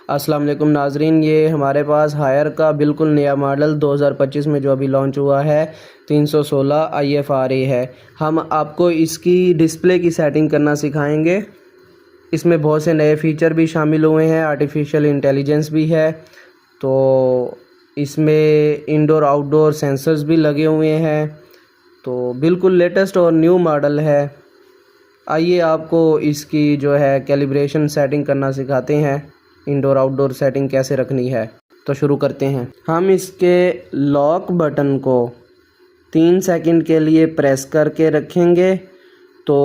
अस्सलाम वालेकुम नाजरीन, ये हमारे पास हायर का बिल्कुल नया मॉडल 2025 में जो अभी लॉन्च हुआ है 316 IFRA है। हम आपको इसकी डिस्प्ले की सेटिंग करना सिखाएंगे। इसमें बहुत से नए फीचर भी शामिल हुए हैं, आर्टिफिशियल इंटेलिजेंस भी है। तो इसमें इंडोर आउटडोर सेंसर्स भी लगे हुए हैं। तो बिल्कुल लेटेस्ट और न्यू मॉडल है। आइए आपको इसकी जो है कैलिब्रेशन सेटिंग करना सिखाते हैं, इंडोर आउटडोर सेटिंग कैसे रखनी है। तो शुरू करते हैं। हम इसके लॉक बटन को 3 सेकंड के लिए प्रेस करके रखेंगे तो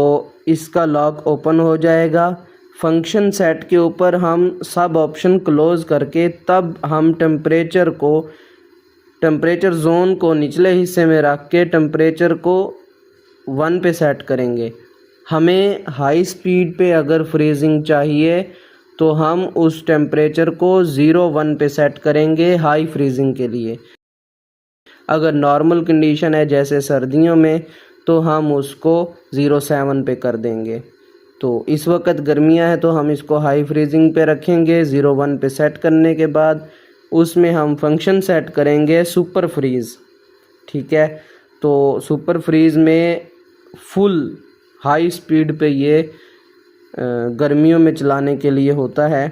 इसका लॉक ओपन हो जाएगा। फंक्शन सेट के ऊपर हम सब ऑप्शन क्लोज़ करके तब हम टेम्परेचर जोन को निचले हिस्से में रख के टेम्परेचर को 1 पे सेट करेंगे। हमें हाई स्पीड पे अगर फ्रीजिंग चाहिए तो हम उस टेम्परेचर को 0-1 पे सेट करेंगे हाई फ्रीजिंग के लिए। अगर नॉर्मल कंडीशन है जैसे सर्दियों में तो हम उसको 0-7 पे कर देंगे। तो इस वक्त गर्मियां हैं तो हम इसको हाई फ्रीजिंग पे रखेंगे। 0-1 पे सेट करने के बाद उसमें हम फंक्शन सेट करेंगे सुपर फ्रीज़। ठीक है, तो सुपर फ्रीज़ में फुल हाई स्पीड पे ये गर्मियों में चलाने के लिए होता है।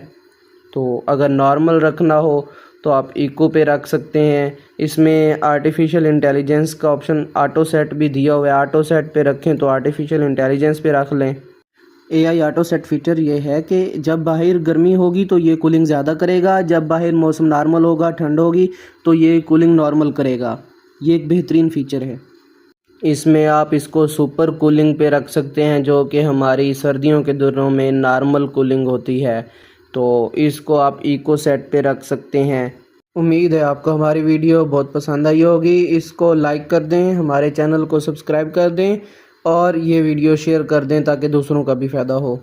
तो अगर नॉर्मल रखना हो तो आप इको पे रख सकते हैं। इसमें आर्टिफिशियल इंटेलिजेंस का ऑप्शन ऑटो सेट भी दिया हुआ है। ऑटो सेट पे रखें तो आर्टिफिशियल इंटेलिजेंस पे रख लें। AI ऑटो सेट फीचर ये है कि जब बाहर गर्मी होगी तो ये कूलिंग ज़्यादा करेगा, जब बाहर मौसम नॉर्मल होगा, ठंड होगी तो ये कूलिंग नॉर्मल करेगा। ये एक बेहतरीन फ़ीचर है। इसमें आप इसको सुपर कूलिंग पे रख सकते हैं जो कि हमारी सर्दियों के दिनों में नॉर्मल कूलिंग होती है। तो इसको आप इको सेट पे रख सकते हैं। उम्मीद है आपको हमारी वीडियो बहुत पसंद आई होगी। इसको लाइक कर दें, हमारे चैनल को सब्सक्राइब कर दें और ये वीडियो शेयर कर दें ताकि दूसरों का भी फ़ायदा हो।